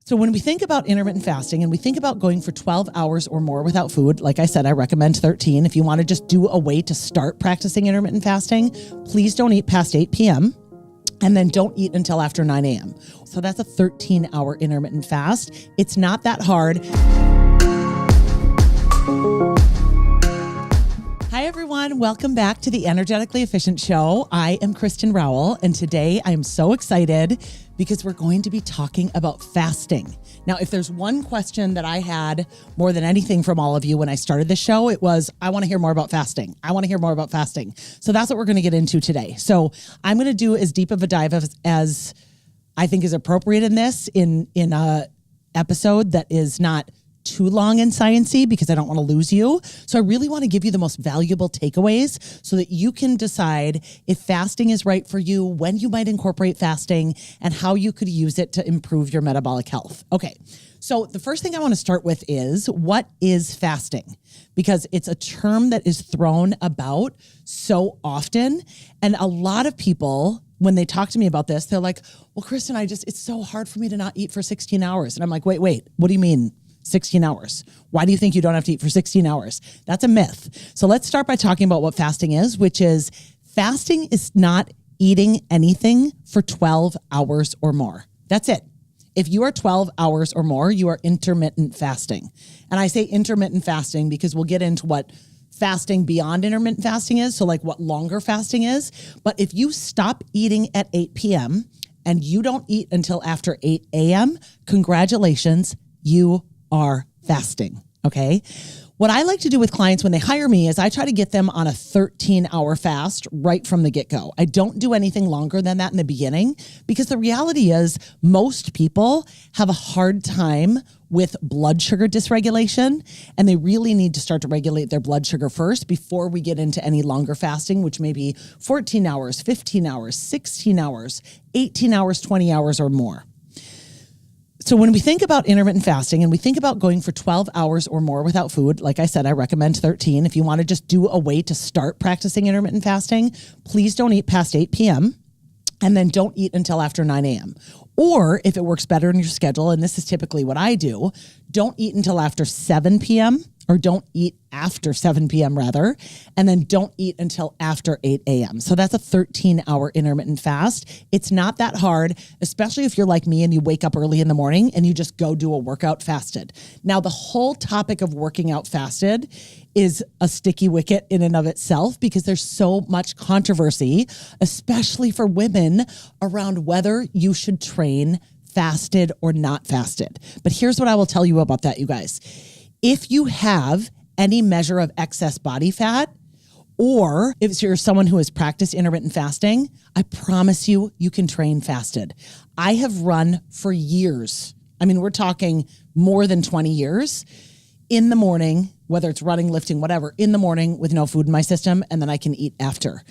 So when we think about intermittent fasting and we think about going for 12 hours or more without food, like I said, I recommend 13. If you want to just do a way to start practicing intermittent fasting, please don't eat past 8 p.m. and then don't eat until after 9 a.m. So that's a 13-hour intermittent fast. It's not that hard. Hi, everyone. Welcome back to the Energetically Efficient Show. I am Kristin Rowell, and today I am so excited because we're going to be talking about fasting. Now, if there's one question that I had more than anything from all of you when I started the show, it was, I want to hear more about fasting. I want to hear more about fasting. So that's what we're going to get into today. So I'm going to do as deep of a dive as I think is appropriate in this, in a episode that is not too long and sciencey because I don't want to lose you. So I really want to give you the most valuable takeaways so that you can decide if fasting is right for you, when you might incorporate fasting, and how you could use it to improve your metabolic health. Okay. So the first thing I want to start with is, what is fasting? Because it's a term that is thrown about so often. And a lot of people, when they talk to me about this, they're like, well, Kristin, it's so hard for me to not eat for 16 hours. And I'm like, wait, what do you mean 16 hours? Why do you think you don't have to eat for 16 hours? That's a myth. So let's start by talking about what fasting is, which is fasting is not eating anything for 12 hours or more. That's it. If you are 12 hours or more, you are intermittent fasting. And I say intermittent fasting because we'll get into what fasting beyond intermittent fasting is. So like what longer fasting is. But if you stop eating at 8 p.m. and you don't eat until after 8 a.m., congratulations, you are fasting. Okay. What I like to do with clients when they hire me is I try to get them on a 13-hour fast right from the get-go. I don't do anything longer than that in the beginning because the reality is most people have a hard time with blood sugar dysregulation, and they really need to start to regulate their blood sugar first before we get into any longer fasting, which may be 14 hours, 15 hours, 16 hours, 18 hours, 20 hours or more. So when we think about intermittent fasting and we think about going for 12 hours or more without food, like I said, I recommend 13. If you want to just do a way to start practicing intermittent fasting, please don't eat past 8 p.m. and then don't eat until after 9 a.m. Or if it works better in your schedule, and this is typically what I do, don't eat until after 7 p.m. or don't eat after 7 p.m. rather, and then don't eat until after 8 a.m. So that's a 13-hour intermittent fast. It's not that hard, especially if you're like me and you wake up early in the morning and you just go do a workout fasted. Now, the whole topic of working out fasted is a sticky wicket in and of itself because there's so much controversy, especially for women, around whether you should train fasted or not fasted. But here's what I will tell you about that, you guys. If you have any measure of excess body fat, or if you're someone who has practiced intermittent fasting, I promise you can train fasted. I have run for years. I mean, we're talking more than 20 years in the morning, whether it's running, lifting, whatever, in the morning with no food in my system, and then I can eat after.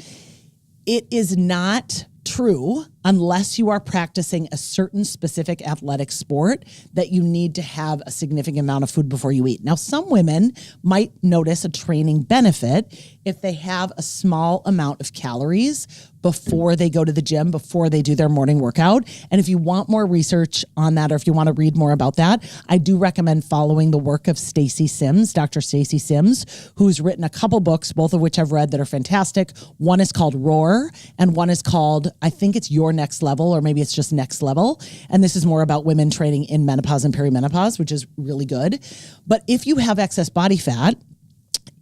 It is not true unless you are practicing a certain specific athletic sport that you need to have a significant amount of food before you eat. Now, some women might notice a training benefit if they have a small amount of calories before they go to the gym, before they do their morning workout. And if you want more research on that, or if you want to read more about that, I do recommend following the work of Stacy Sims, Dr. Stacy Sims, who's written a couple books, both of which I've read, that are fantastic. One is called Roar, and one is called, I think it's Your Next Level, or maybe it's just Next Level. And this is more about women training in menopause and perimenopause, which is really good. But if you have excess body fat,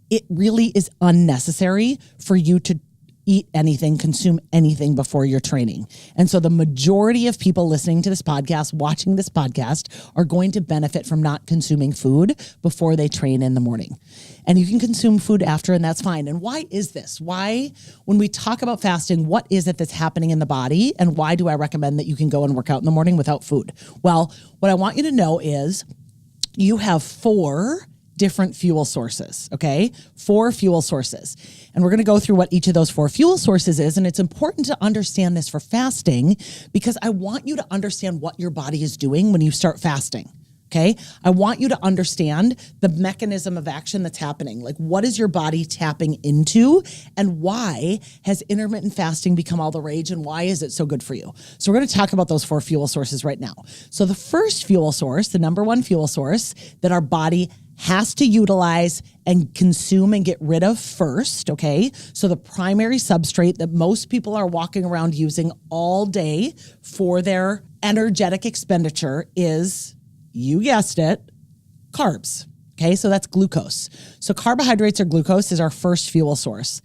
it really is unnecessary for you to eat anything, consume anything before your training. And so the majority of people listening to this podcast, watching this podcast, are going to benefit from not consuming food before they train in the morning. And you can consume food after, and that's fine. And why is this? Why, when we talk about fasting, what is it that's happening in the body? And why do I recommend that you can go and work out in the morning without food? Well, what I want you to know is you have 4 different fuel sources, okay? 4 fuel sources. And we're going to go through what each of those 4 fuel sources is. And it's important to understand this for fasting because I want you to understand what your body is doing when you start fasting. Okay. I want you to understand the mechanism of action that's happening. Like, what is your body tapping into, and why has intermittent fasting become all the rage, and why is it so good for you? So we're going to talk about those 4 fuel sources right now. So the first fuel source, the number one fuel source that our body has to utilize and consume and get rid of first, okay? So the primary substrate that most people are walking around using all day for their energetic expenditure is, you guessed it, carbs. Okay, so that's glucose. So carbohydrates or glucose is our first fuel source.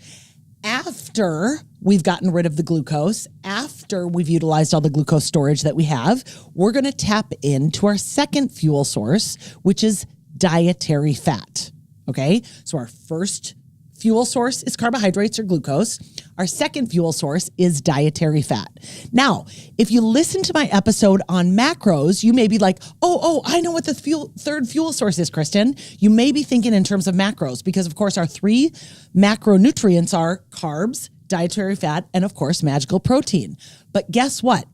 After we've gotten rid of the glucose, after we've utilized all the glucose storage that we have, we're going to tap into our second fuel source, which is dietary fat. Okay, so our first fuel source is carbohydrates or glucose. Our second fuel source is dietary fat. Now, if you listen to my episode on macros, you may be like, oh, I know what the third fuel source is, Kristin. You may be thinking in terms of macros, because of course our 3 macronutrients are carbs, dietary fat, and of course magical protein. But guess what?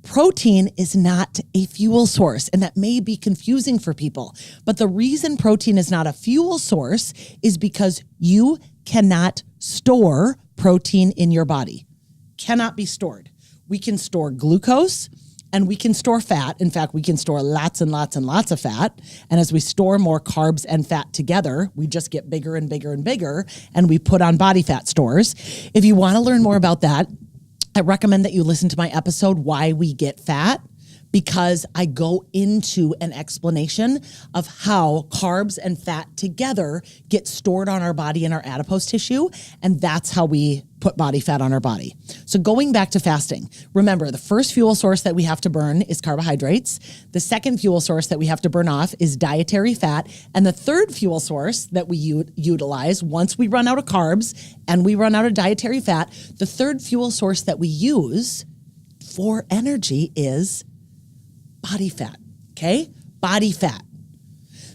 Protein is not a fuel source, and that may be confusing for people. But the reason protein is not a fuel source is because you cannot store protein in your body. Cannot be stored. We can store glucose and we can store fat. In fact, we can store lots and lots and lots of fat. And as we store more carbs and fat together, we just get bigger and bigger and bigger, and we put on body fat stores. If you want to learn more about that, I recommend that you listen to my episode, Why We Get Fat, because I go into an explanation of how carbs and fat together get stored on our body in our adipose tissue, and that's how we put body fat on our body. So going back to fasting, remember the first fuel source that we have to burn is carbohydrates. The second fuel source that we have to burn off is dietary fat. And the third fuel source that we utilize once we run out of carbs and we run out of dietary fat, the third fuel source that we use for energy is body fat, okay? Body fat.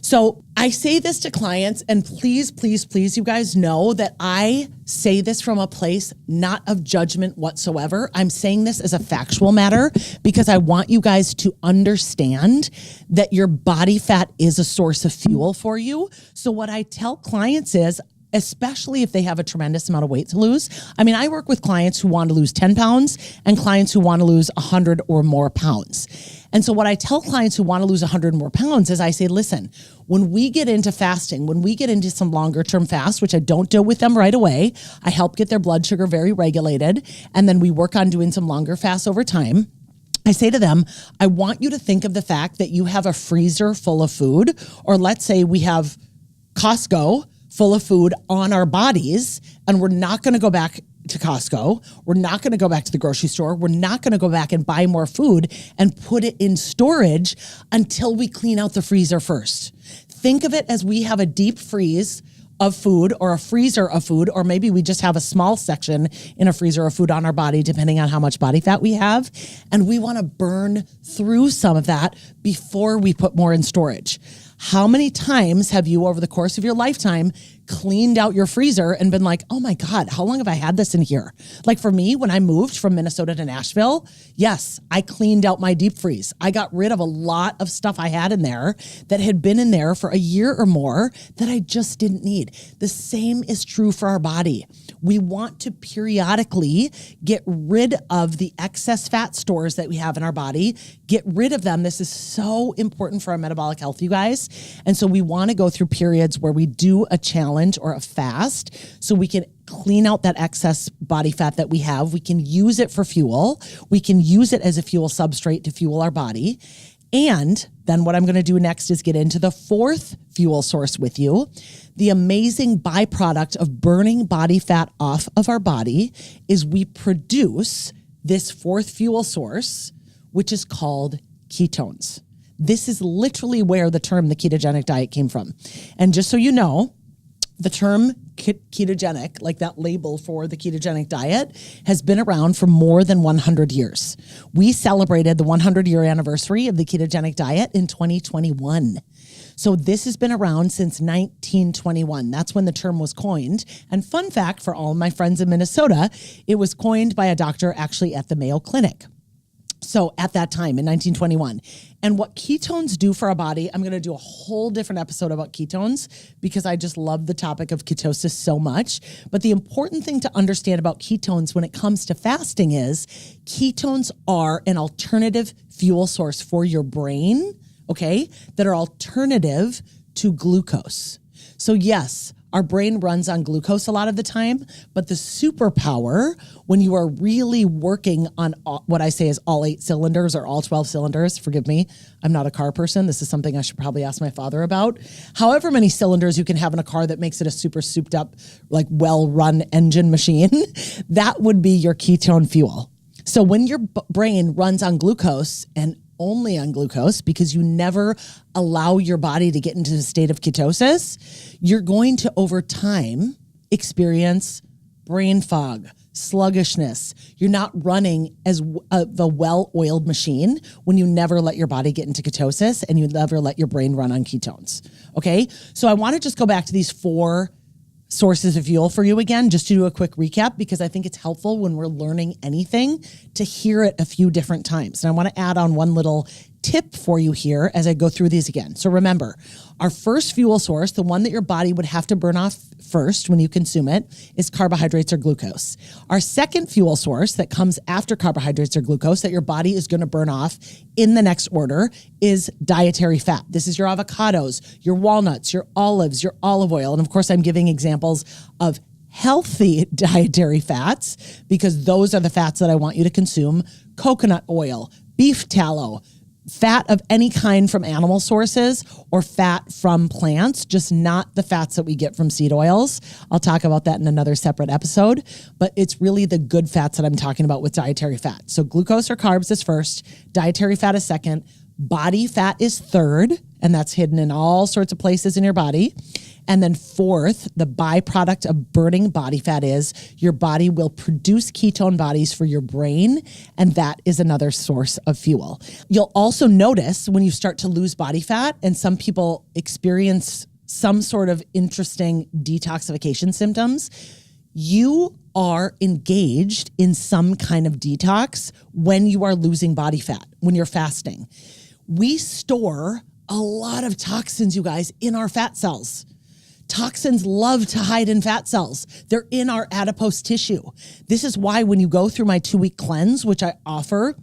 So I say this to clients, and please, please, please, you guys know that I say this from a place not of judgment whatsoever. I'm saying this as a factual matter because I want you guys to understand that your body fat is a source of fuel for you. So what I tell clients is, especially if they have a tremendous amount of weight to lose. I mean, I work with clients who want to lose 10 pounds and clients who want to lose 100 or more pounds. And so what I tell clients who want to lose 100 more pounds is I say, listen, when we get into fasting, when we get into some longer term fast, which I don't do with them right away, I help get their blood sugar very regulated. And then we work on doing some longer fasts over time. I say to them, I want you to think of the fact that you have a freezer full of food, or let's say we have Costco full of food on our bodies, and we're not going to go back to Costco. We're not going to go back to the grocery store. We're not going to go back and buy more food and put it in storage until we clean out the freezer first. Think of it as we have a deep freeze of food or a freezer of food, or maybe we just have a small section in a freezer of food on our body, depending on how much body fat we have. And we want to burn through some of that before we put more in storage. How many times have you over the course of your lifetime cleaned out your freezer and been like, oh my God, how long have I had this in here? Like for me, when I moved from Minnesota to Nashville, yes, I cleaned out my deep freeze. I got rid of a lot of stuff I had in there that had been in there for a year or more that I just didn't need. The same is true for our body. We want to periodically get rid of the excess fat stores that we have in our body, get rid of them. This is so important for our metabolic health, you guys. And so we want to go through periods where we do a challenge or a fast so we can clean out that excess body fat that we have. We can use it for fuel. We can use it as a fuel substrate to fuel our body. And then what I'm going to do next is get into the fourth fuel source with you. The amazing byproduct of burning body fat off of our body is we produce this fourth fuel source, which is called ketones. This is literally where the term the ketogenic diet came from. And just so you know, the term ketogenic, like that label for the ketogenic diet, has been around for more than 100 years. We celebrated the 100-year anniversary of the ketogenic diet in 2021. So this has been around since 1921. That's when the term was coined. And fun fact for all of my friends in Minnesota, it was coined by a doctor actually at the Mayo Clinic. So at that time in 1921, and what ketones do for our body, I'm going to do a whole different episode about ketones because I just love the topic of ketosis so much. But the important thing to understand about ketones when it comes to fasting is ketones are an alternative fuel source for your brain, okay, that are alternative to glucose. So yes, our brain runs on glucose a lot of the time, but the superpower when you are really working on what I say is all 8 cylinders or all 12 cylinders, forgive me, I'm not a car person. This is something I should probably ask my father about. However many cylinders you can have in a car that makes it a super souped up, like well-run engine machine, that would be your ketone fuel. So when your brain runs on glucose and only on glucose because you never allow your body to get into a state of ketosis, you're going to over time experience brain fog, sluggishness. You're not running as the well-oiled machine when you never let your body get into ketosis and you never let your brain run on ketones. Okay. So I want to just go back to these 4 sources of fuel for you again, just to do a quick recap, because I think it's helpful when we're learning anything to hear it a few different times. And I want to add on one little tip for you here as I go through these again. So remember, our first fuel source, the one that your body would have to burn off first when you consume it, is carbohydrates or glucose. Our second fuel source that comes after carbohydrates or glucose that your body is going to burn off in the next order is dietary fat. This is your avocados, your walnuts, your olives, your olive oil. And of course, I'm giving examples of healthy dietary fats because those are the fats that I want you to consume. Coconut oil, beef tallow, fat of any kind from animal sources or fat from plants, just not the fats that we get from seed oils. I'll talk about that in another separate episode, but it's really the good fats that I'm talking about with dietary fat. So glucose or carbs is first, dietary fat is second, body fat is third, and that's hidden in all sorts of places in your body. And then fourth, the byproduct of burning body fat is your body will produce ketone bodies for your brain, and that is another source of fuel. You'll also notice when you start to lose body fat, and some people experience some sort of interesting detoxification symptoms, you are engaged in some kind of detox when you are losing body fat, when you're fasting. We store a lot of toxins, you guys, in our fat cells. Toxins love to hide in fat cells. They're in our adipose tissue. This is why when you go through my 2-week cleanse, which I offer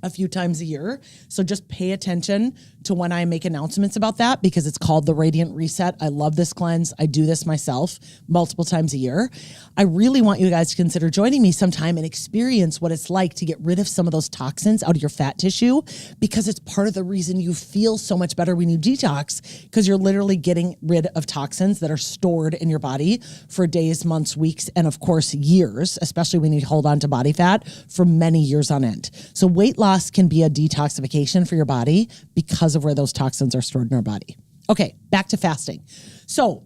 a few times a year, so just pay attention to when I make announcements about that because it's called the Radiant Reset. I love this cleanse. I do this myself multiple times a year. I really want you guys to consider joining me sometime and experience what it's like to get rid of some of those toxins out of your fat tissue because it's part of the reason you feel so much better when you detox because you're literally getting rid of toxins that are stored in your body for days, months, weeks, and of course years, especially when you hold on to body fat for many years on end. So weight loss can be a detoxification for your body because of where those toxins are stored in our body. Okay, back to fasting. So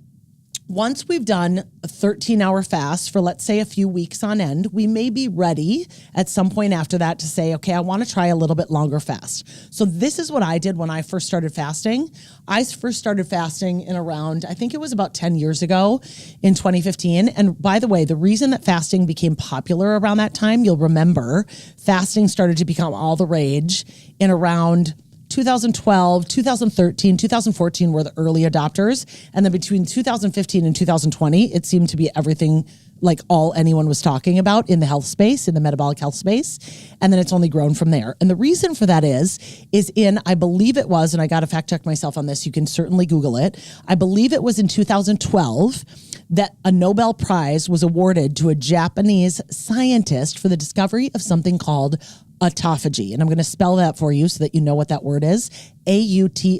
once we've done a 13-hour fast for, let's say, a few weeks on end, we may be ready at some point after that to say, okay, I want to try a little bit longer fast. So this is what I did when I first started fasting. I first started fasting in around, I think it was about 10 years ago in 2015. And by the way, the reason that fasting became popular around that time, you'll remember, fasting started to become all the rage in around 2012, 2013, 2014 were the early adopters. And then between 2015 and 2020, it seemed to be everything like all anyone was talking about in the health space, in the metabolic health space. And then it's only grown from there. And the reason for that is in, I believe it was, and I got to fact check myself on this, you can certainly Google it. I believe it was in 2012 that a Nobel Prize was awarded to a Japanese scientist for the discovery of something called autophagy. And I'm going to spell that for you so that you know what that word is. Autophagy,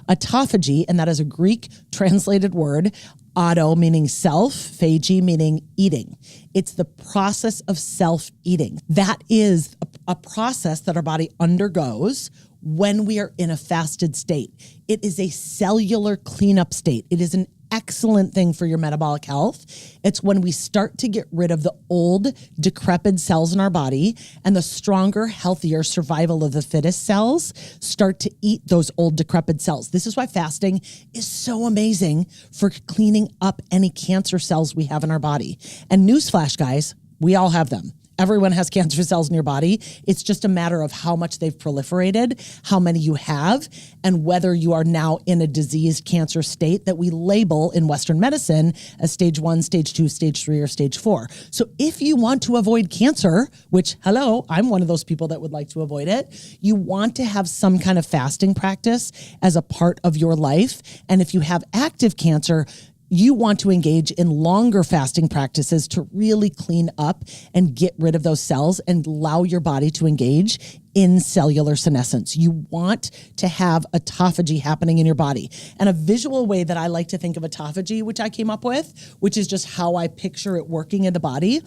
autophagy. And that is a Greek translated word. Auto meaning self, phagy meaning eating. It's the process of self-eating. That is a process that our body undergoes when we are in a fasted state. It is a cellular cleanup state. It is an excellent thing for your metabolic health. It's when we start to get rid of the old, decrepit cells in our body and the stronger, healthier survival of the fittest cells start to eat those old, decrepit cells. This is why fasting is so amazing for cleaning up any cancer cells we have in our body. And newsflash, guys, we all have them. Everyone has cancer cells in your body. It's just a matter of how much they've proliferated, how many you have, and whether you are now in a diseased cancer state that we label in Western medicine as stage 1, stage 2, stage 3, or stage 4. So if you want to avoid cancer, which, hello, I'm one of those people that would like to avoid it, you want to have some kind of fasting practice as a part of your life. And if you have active cancer, you want to engage in longer fasting practices to really clean up and get rid of those cells and allow your body to engage in cellular senescence. You want to have autophagy happening in your body. And a visual way that I like to think of autophagy, which I came up with, which is just how I picture it working in the body,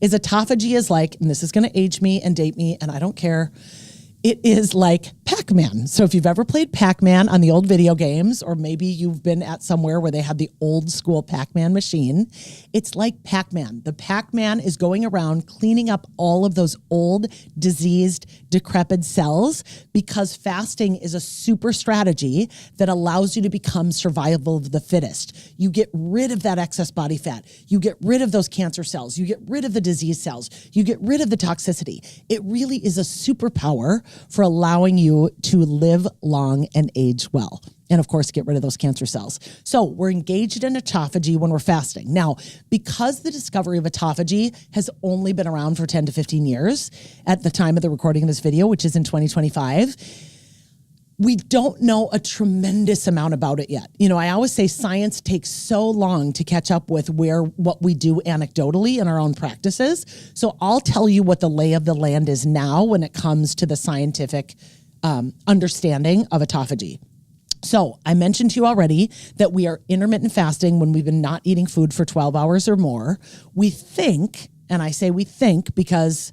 is autophagy is like, and this is going to age me and date me, and I don't care, it is like Pac-Man. So if you've ever played Pac-Man on the old video games, or maybe you've been at somewhere where they had the old school Pac-Man machine, it's like Pac-Man. The Pac-Man is going around cleaning up all of those old, diseased, decrepit cells, because fasting is a super strategy that allows you to become survival of the fittest. You get rid of that excess body fat. You get rid of those cancer cells. You get rid of the disease cells. You get rid of the toxicity. It really is a superpower for allowing you to live long and age well. And of course, get rid of those cancer cells. So we're engaged in autophagy when we're fasting. Now, because the discovery of autophagy has only been around for 10 to 15 years at the time of the recording of this video, which is in 2025, we don't know a tremendous amount about it yet. I always say science takes so long to catch up with what we do anecdotally in our own practices. So I'll tell you what the lay of the land is now when it comes to the scientific understanding of autophagy. So I mentioned to you already that we are intermittent fasting when we've been not eating food for 12 hours or more. We think, and I say we think because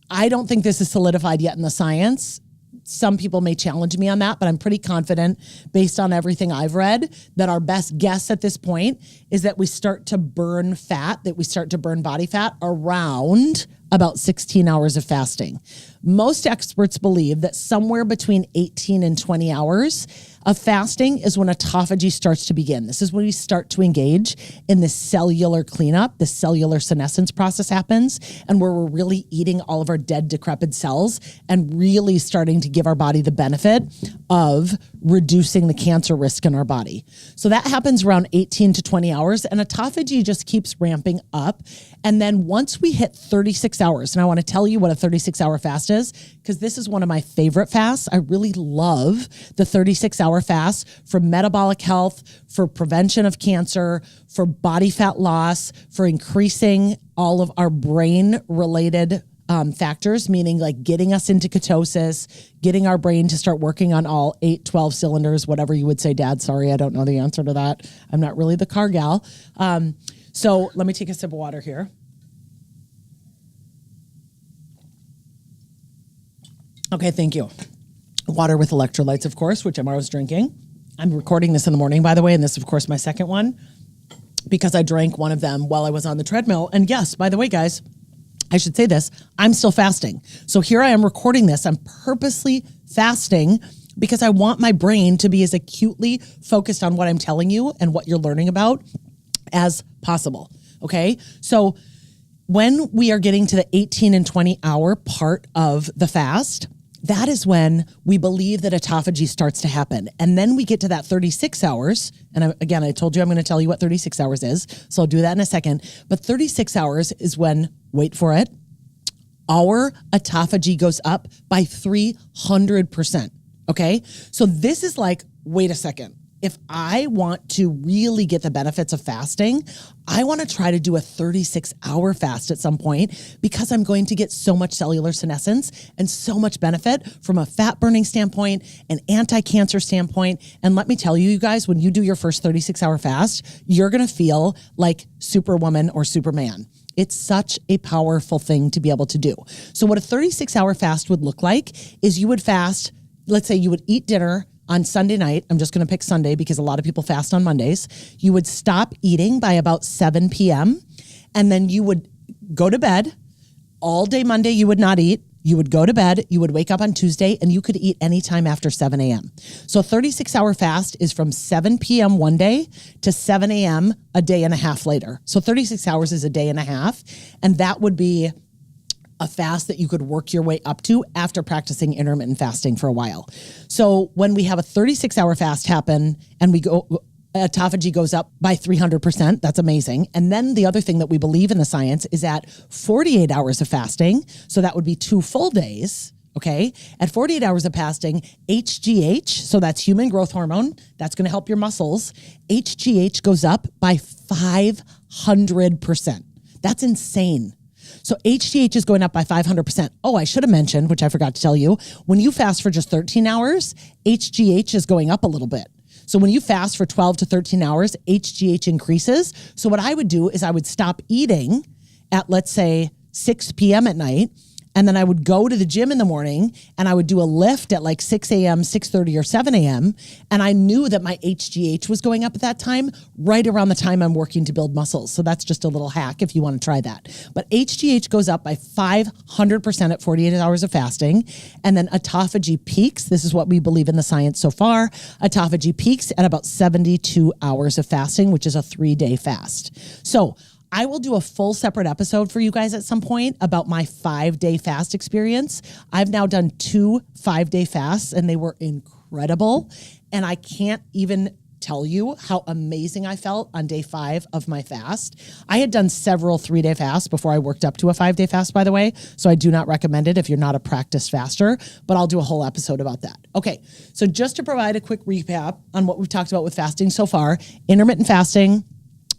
I don't think this is solidified yet in the science. Some people may challenge me on that, but I'm pretty confident based on everything I've read that our best guess at this point is that we start to burn fat, that we start to burn body fat around about 16 hours of fasting. Most experts believe that somewhere between 18 and 20 hours of fasting is when autophagy starts to begin. This is when we start to engage in the cellular cleanup, the cellular senescence process happens, and where we're really eating all of our dead, decrepit cells and really starting to give our body the benefit of reducing the cancer risk in our body. So that happens around 18 to 20 hours, and autophagy just keeps ramping up. And then once we hit 36 hours, and I want to tell you what a 36-hour fast is, because this is one of my favorite fasts. I really love the 36-hour fast for metabolic health, for prevention of cancer, for body fat loss, for increasing all of our brain-related factors, meaning like getting us into ketosis, getting our brain to start working on all 8, 12 cylinders, whatever you would say, Dad. Sorry, I don't know the answer to that. I'm not really the car gal. So let me take a sip of water here. Okay, thank you. Water with electrolytes, of course, which I'm always drinking. I'm recording this in the morning, by the way, and this is, of course, my second one because I drank one of them while I was on the treadmill. And yes, by the way, guys, I should say this, I'm still fasting. So here I am recording this. I'm purposely fasting because I want my brain to be as acutely focused on what I'm telling you and what you're learning about as possible. Okay. So when we are getting to the 18 and 20 hour part of the fast, that is when we believe that autophagy starts to happen. And then we get to that 36 hours. And again, I told you I'm going to tell you what 36 hours is. So I'll do that in a second. But 36 hours is when, wait for it, our autophagy goes up by 300%. Okay. So this is like, wait a second. If I want to really get the benefits of fasting, I want to try to do a 36-hour fast at some point because I'm going to get so much cellular senescence and so much benefit from a fat burning standpoint, an anti-cancer standpoint. And let me tell you, you guys, when you do your first 36-hour fast, you're going to feel like Superwoman or Superman. It's such a powerful thing to be able to do. So what a 36-hour fast would look like is you would fast, let's say you would eat dinner on Sunday night. I'm just going to pick Sunday because a lot of people fast on Mondays. You would stop eating by about 7 p.m. and then you would go to bed. All day Monday, you would not eat. You would go to bed. You would wake up on Tuesday and you could eat anytime after 7 a.m. So 36-hour fast is from 7 p.m. one day to 7 a.m. a day and a half later. So 36 hours is a day and a half. And that would be a fast that you could work your way up to after practicing intermittent fasting for a while. So when we have a 36-hour fast happen and autophagy goes up by 300%, that's amazing. And then the other thing that we believe in the science is at 48 hours of fasting, so that would be 2 full days. Okay. At 48 hours of fasting, HGH, so that's human growth hormone, that's going to help your muscles. HGH goes up by 500%. That's insane. So HGH is going up by 500%. Oh, I should have mentioned, which I forgot to tell you, when you fast for just 13 hours, HGH is going up a little bit. So when you fast for 12 to 13 hours, HGH increases. So what I would do is I would stop eating at, let's say, 6 p.m. at night. And then I would go to the gym in the morning and I would do a lift at like 6 a.m., 6:30 or 7 a.m. And I knew that my HGH was going up at that time, right around the time I'm working to build muscles. So that's just a little hack if you want to try that. But HGH goes up by 500% at 48 hours of fasting. And then autophagy peaks. This is what we believe in the science so far. Autophagy peaks at about 72 hours of fasting, which is a 3-day fast. So I will do a full separate episode for you guys at some point about my 5-day fast experience. I've now done 2 5-day fasts and they were incredible. And I can't even tell you how amazing I felt on day 5 of my fast. I had done several 3-day fasts before I worked up to a 5-day fast, by the way. So I do not recommend it if you're not a practiced faster, but I'll do a whole episode about that. Okay. So just to provide a quick recap on what we've talked about with fasting so far, intermittent fasting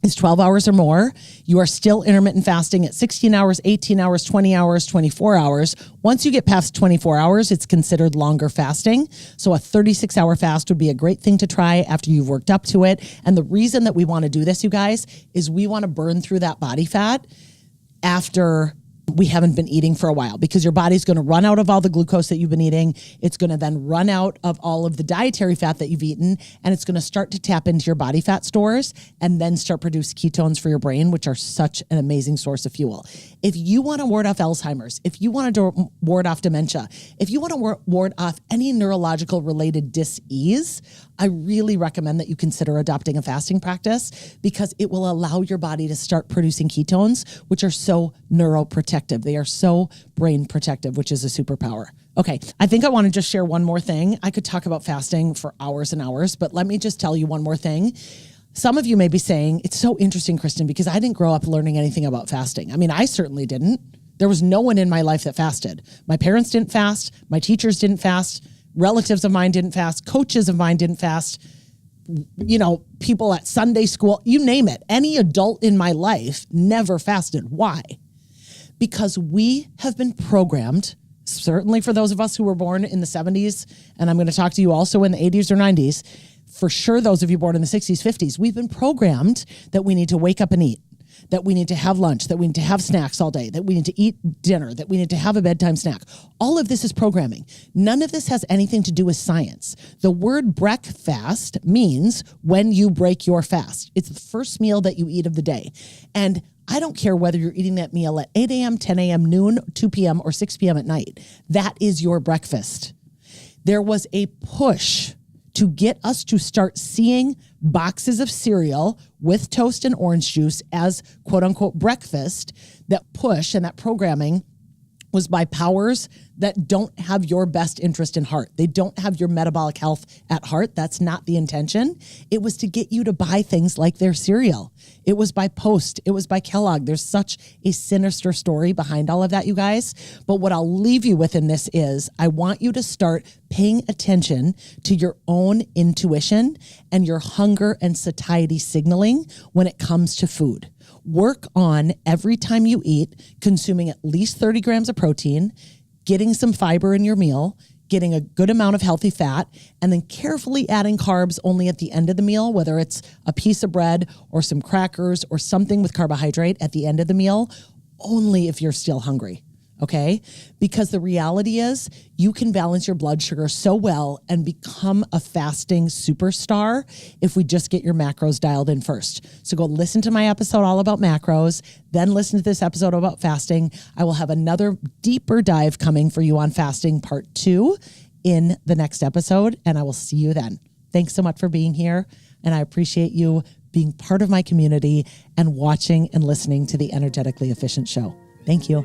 is 12 hours or more. You are still intermittent fasting at 16 hours, 18 hours, 20 hours, 24 hours. Once you get past 24 hours, it's considered longer fasting. So a 36-hour fast would be a great thing to try after you've worked up to it. And the reason that we want to do this, you guys, is we want to burn through that body fat after we haven't been eating for a while, because your body's going to run out of all the glucose that you've been eating. It's going to then run out of all of the dietary fat that you've eaten, and it's going to start to tap into your body fat stores and then start produce ketones for your brain, which are such an amazing source of fuel. If you want to ward off Alzheimer's, if you want to ward off dementia, if you want to ward off any neurological related dis-ease, I really recommend that you consider adopting a fasting practice, because it will allow your body to start producing ketones, which are so neuroprotective. They are so brain protective, which is a superpower. Okay, I think I want to just share one more thing. I could talk about fasting for hours and hours, but let me just tell you one more thing. Some of you may be saying, it's so interesting, Kristin, because I didn't grow up learning anything about fasting. I mean, I certainly didn't. There was no one in my life that fasted. My parents didn't fast. My teachers didn't fast. Relatives of mine didn't fast. Coaches of mine didn't fast. You know, people at Sunday school, you name it. Any adult in my life never fasted. Why? Because we have been programmed, certainly for those of us who were born in the 70s, and I'm going to talk to you also in the 80s or 90s, for sure those of you born in the 60s, 50s, we've been programmed that we need to wake up and eat, that we need to have lunch, that we need to have snacks all day, that we need to eat dinner, that we need to have a bedtime snack. All of this is programming. None of this has anything to do with science. The word breakfast means when you break your fast. It's the first meal that you eat of the day. And I don't care whether you're eating that meal at 8 a.m., 10 a.m., noon, 2 p.m., or 6 p.m. at night. That is your breakfast. There was a push to get us to start seeing boxes of cereal with toast and orange juice as quote unquote breakfast. That push and that programming was by powers that don't have your best interest in heart. They don't have your metabolic health at heart. That's not the intention. It was to get you to buy things like their cereal. It was by Post. It was by Kellogg. There's such a sinister story behind all of that, you guys. But what I'll leave you with in this is I want you to start paying attention to your own intuition and your hunger and satiety signaling when it comes to food. Work on every time you eat, consuming at least 30 grams of protein, getting some fiber in your meal, getting a good amount of healthy fat, and then carefully adding carbs only at the end of the meal, whether it's a piece of bread or some crackers or something with carbohydrate at the end of the meal, only if you're still hungry. Okay? Because the reality is you can balance your blood sugar so well and become a fasting superstar if we just get your macros dialed in first. So go listen to my episode all about macros, then listen to this episode about fasting. I will have another deeper dive coming for you on fasting part 2 in the next episode, and I will see you then. Thanks so much for being here, and I appreciate you being part of my community and watching and listening to the Energetically Efficient Show. Thank you.